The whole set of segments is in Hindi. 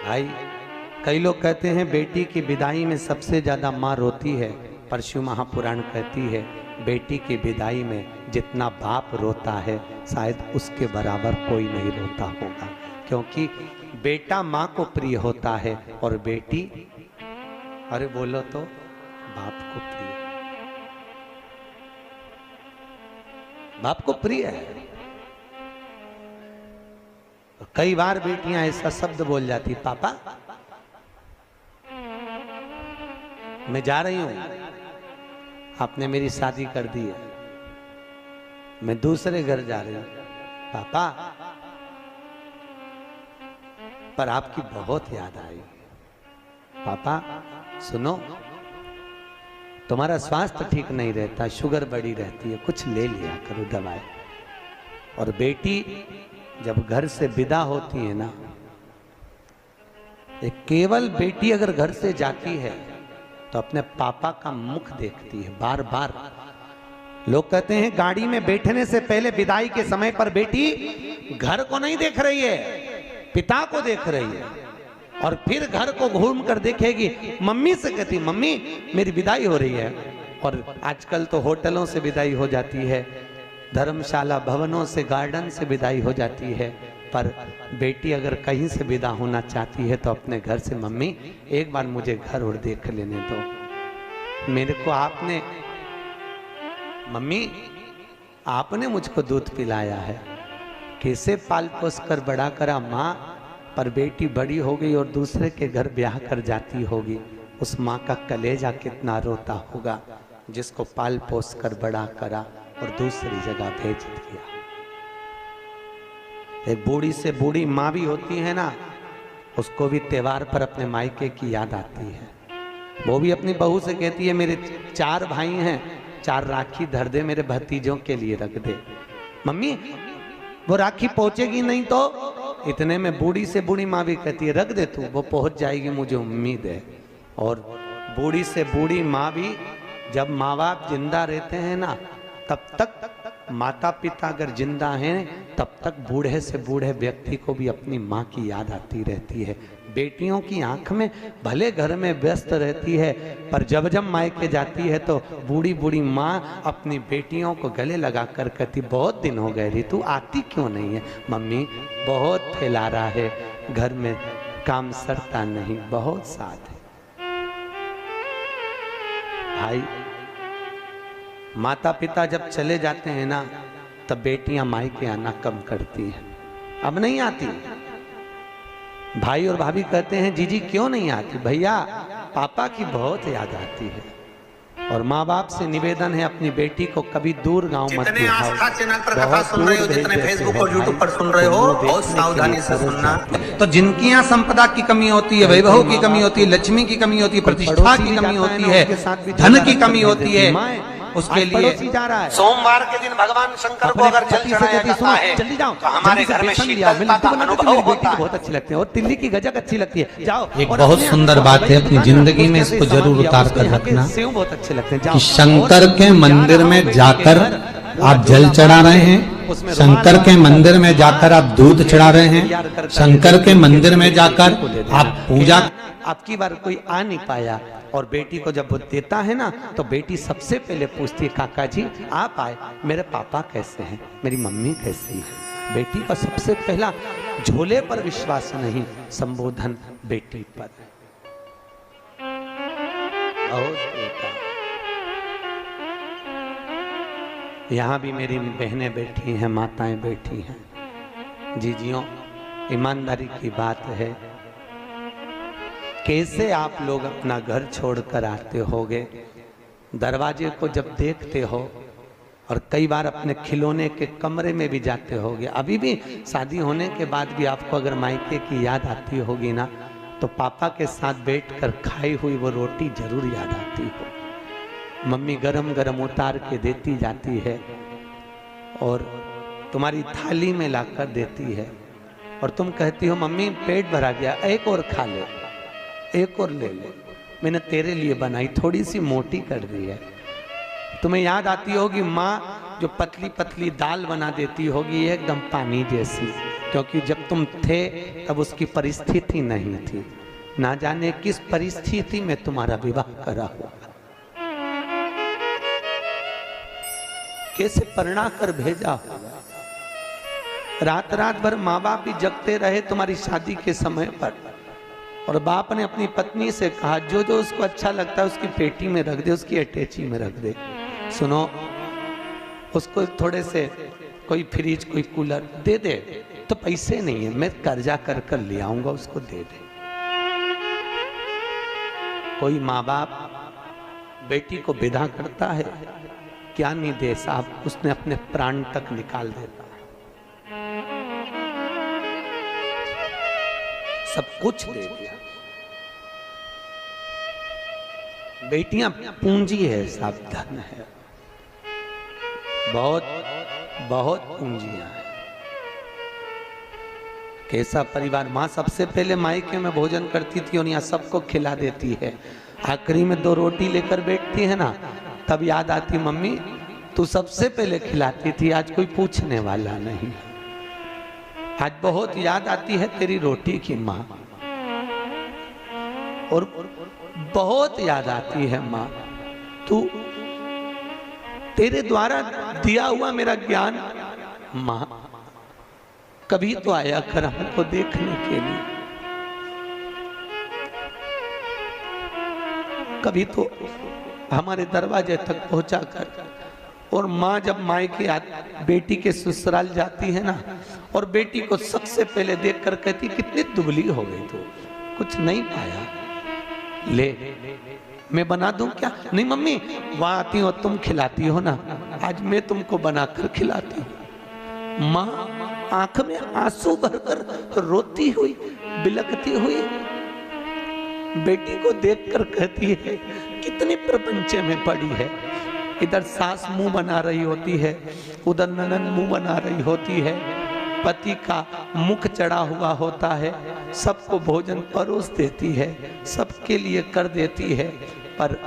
भाई कई लोग कहते हैं बेटी की विदाई में सबसे ज्यादा माँ रोती है, पर शिव महापुराण कहती है बेटी की विदाई में जितना बाप रोता है शायद उसके बराबर कोई नहीं रोता होगा, क्योंकि बेटा माँ को प्रिय होता है और बेटी, अरे बोलो तो, बाप को प्रिय, बाप को प्रिय है। कई बार बेटियां ऐसा शब्द बोल जाती, पापा मैं जा रही हूं, आपने मेरी शादी कर दी है, मैं दूसरे घर जा रही हूं, पापा पर आपकी बहुत याद आई, पापा सुनो तुम्हारा स्वास्थ्य ठीक नहीं रहता, शुगर बढ़ी रहती है, कुछ ले लिया करो दवाई। और बेटी जब घर से विदा होती है ना, केवल बेटी अगर घर से जाती है तो अपने पापा का मुख देखती है बार बार। लोग कहते हैं गाड़ी में बैठने से पहले विदाई के समय पर बेटी घर को नहीं देख रही है, पिता को देख रही है, और फिर घर को घूम कर देखेगी, मम्मी से कहती मम्मी मेरी विदाई हो रही है। और आजकल तो होटलों से विदाई हो जाती है, धर्मशाला भवनों से, गार्डन से विदाई हो जाती है, पर बेटी अगर कहीं से विदा होना चाहती है तो अपने घर से, मम्मी एक बार मुझे घर और देख लेने दो, मेरे को आपने, मम्मी आपने मुझको दूध पिलाया है, कैसे पाल पोस कर बड़ा करा माँ, पर बेटी बड़ी हो गई और दूसरे के घर ब्याह कर जाती होगी, उस माँ का कलेजा कितना रोता होगा जिसको पाल पोस कर बड़ा करा और दूसरी जगह भेज दिया। एक बूढ़ी से बूढ़ी माँ भी होती है ना, उसको भी त्योहार पर अपने मायके की याद आती है, वो भी अपनी बहू से कहती है मेरे 4 भाई हैं, 4 राखी धर दे मेरे भतीजों के लिए रख दे। मम्मी वो राखी पहुंचेगी नहीं तो, इतने में बूढ़ी से बूढ़ी माँ भी कहती है रख दे तू, वो पहुंच जाएगी मुझे उम्मीद है। और बूढ़ी से बूढ़ी माँ भी, जब माँ बाप जिंदा रहते हैं ना तब तक, माता पिता अगर जिंदा हैं तब तक बूढ़े से बूढ़े व्यक्ति को भी अपनी माँ की याद आती रहती है। बेटियों की आंख में भले घर में व्यस्त रहती है, पर जब जब मायके जाती है तो बूढ़ी बूढ़ी माँ अपनी बेटियों को गले लगा कर कहती बहुत दिन हो गए री, तू आती क्यों नहीं है? मम्मी बहुत फैला रहा है, घर में काम सरता नहीं, बहुत साथ है। भाई माता पिता जब चले जाते हैं ना तब बेटियां मायके आना कम करती हैं, अब नहीं आती। भाई और भाभी कहते हैं जीजी क्यों नहीं आती? भैया पापा की बहुत याद आती है। और माँ बाप से निवेदन है अपनी बेटी को कभी दूर गांव मत जितने आस्था चैनल पर कथा सुन रहे हो, जितने फेसबुक और यूट्यूब पर सुन रहे हो, बहुत सावधानी से सुनना। तो जिनकी यहाँ संपदा की कमी होती है, वैभव की कमी होती है, लक्ष्मी की कमी होती है, प्रतिष्ठा की कमी होती है, धन की कमी होती है, उसके लिए जा रहा है। सोमवार के दिन भगवान शंकर को अगर जल चढ़ाया जाता है जल्दी जाओ, तो हमारे घर में शीतलता का अनुभव होता है। बहुत अच्छी लगती है, और तिल्ली की गजक अच्छी लगती है। जाओ, एक बहुत सुंदर बात है, अपनी जिंदगी में इसको जरूर उतार कर रखना सेव बहुत अच्छे लगते हैं। कि शंकर के मंदिर में जाकर आप जल चढ़ा रहे हैं, शंकर के मंदिर में जाकर आप दूध चढ़ा रहे हैं, शंकर के मंदिर में जाकर आप पूजा। आपकी बार कोई आ नहीं पाया और बेटी को जब वो देता है ना तो बेटी सबसे पहले पूछती है काका जी आप आए, मेरे पापा कैसे हैं, मेरी मम्मी कैसी है। बेटी का सबसे पहला झोले पर विश्वास नहीं, संबोधन बेटी पर। यहाँ भी मेरी बहनें बैठी हैं, माताएं बैठी हैं। जीजियों ईमानदारी की बात है, कैसे आप लोग अपना घर छोड़कर आते होगे, दरवाजे को जब देखते हो, और कई बार अपने खिलौने के कमरे में भी जाते होगे। अभी भी शादी होने के बाद भी आपको अगर मायके की याद आती होगी ना तो पापा के साथ बैठकर खाई हुई वो रोटी जरूर याद आती हो। मम्मी गरम गरम उतार के देती जाती है और तुम्हारी थाली में लाकर देती है, और तुम कहती हो मम्मी पेट भरा गया, एक और खा ले, एक और ले ले, मैंने तेरे लिए बनाई, थोड़ी सी मोटी कर दी है। तुम्हें याद आती होगी माँ जो पतली पतली दाल बना देती होगी एकदम पानी जैसी, क्योंकि जब तुम थे तब उसकी परिस्थिति नहीं थी। ना जाने किस परिस्थिति में तुम्हारा विवाह करा होगा, कैसे परिणा कर भेजा होगा। रात रात भर माँ बाप भी जगते रहे तुम्हारी शादी के समय पर, और बाप ने अपनी पत्नी से कहा जो जो उसको अच्छा लगता है उसकी पेटी में रख दे, उसकी अटैची में रख दे। सुनो, उसको थोड़े से कोई फ्रिज कोई कूलर दे दे, तो पैसे नहीं है, मैं कर्जा कर कर ले आऊंगा, उसको दे दे। कोई माँ बाप बेटी को विदा करता है, क्या नहीं दे साहब, उसने अपने प्राण तक निकाल देता है, सब कुछ दे दिया। बेटियां पूंजी है साहब, धन है, बहुत बहुत पूंजियां हैं। कैसा परिवार। माँ सबसे पहले मायके में भोजन करती थी और यहाँ सबको खिला देती है, आखिरी में 2 रोटी लेकर बैठती है ना, तब याद आती मम्मी तू सबसे पहले खिलाती थी, आज कोई पूछने वाला नहीं। आज बहुत याद आती है तेरी रोटी की माँ, और बहुत याद आती है माँ तू, तेरे द्वारा दिया हुआ मेरा ज्ञान। माँ कभी तो आया कर हमको देखने के लिए, कभी तो हमारे दरवाजे तक पहुंचा कर। और माँ जब मायके बेटी के ससुराल जाती है ना, और बेटी को सबसे पहले देखकर कहती कितनी दुबली हो गई तू, कुछ नहीं पाया, ले मैं बना दूं क्या? नहीं मम्मी, वहां आती हो तुम खिलाती हो ना, आज मैं तुमको बनाकर खिलाती हूँ। माँ आंख में आंसू भरकर रोती हुई बिलखती हुई बेटी को देखकर कहती है कितनी प्रपंच में पड़ी है। इधर सास मुंह बना रही होती है, उधर ननद मुंह बना रही होती है, पति का मुख चढ़ा हुआ होता है, सबको भोजन परोस देती है, सबके लिए कर देती है, पर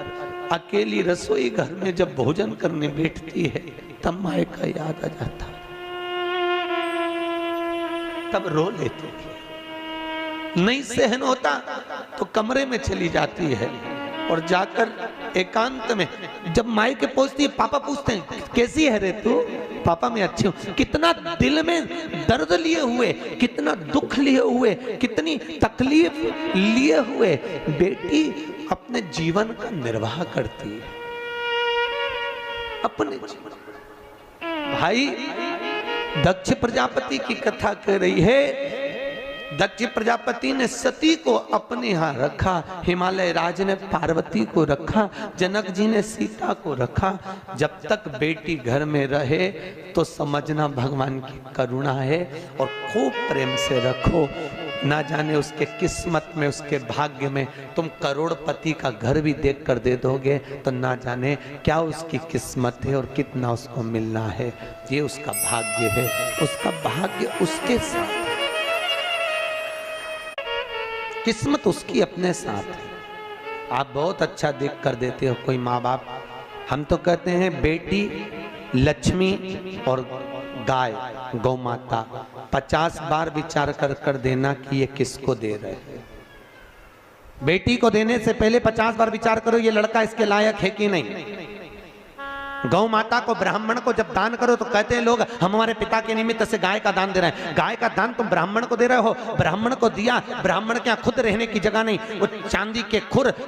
अकेली रसोई घर में जब भोजन करने बैठती है तब मायका याद आ जाता, तब रो लेती है। नहीं सहन होता तो कमरे में चली जाती है, और जाकर एकांत में जब मायके पहुंचती है, पापा पूछते हैं कैसी है रे तू? पापा मैं अच्छी हूं। कितना दिल में दर्द लिए हुए, कितना दुख लिए हुए, कितनी तकलीफ लिए हुए बेटी अपने जीवन का निर्वाह करती है, अपने जीवन। भाई दक्ष प्रजापति की कथा कह रही है, दक्ष प्रजापति ने सती को अपने यहाँ रखा, हिमालय राज ने पार्वती को रखा, जनक जी ने सीता को रखा। जब तक बेटी घर में रहे तो समझना भगवान की करुणा है, और खूब प्रेम से रखो। ना जाने उसके किस्मत में, उसके भाग्य में तुम करोड़पति का घर भी देख कर दे दोगे तो ना जाने क्या उसकी किस्मत है और कितना उसको मिलना है। ये उसका भाग्य है, उसका भाग्य उसके साथ, किस्मत उसकी अपने साथ है। आप बहुत अच्छा देख कर देते हो कोई माँ बाप। हम तो कहते हैं बेटी लक्ष्मी और गाय गौ माता 50 बार विचार कर कर देना कि ये किसको दे रहे हैं। बेटी को देने से पहले 50 बार विचार करो ये लड़का इसके लायक है कि नहीं। गौ माता को, ब्राह्मण को जब दान करो तो कहते हैं लोग हम हमारे पिता के निमित्त से गाय का दान दे रहे हैं। गाय का दान तुम ब्राह्मण को दे रहे हो, ब्राह्मण को दिया, ब्राह्मण के यहाँ खुद रहने की जगह नहीं, वो चांदी के खुर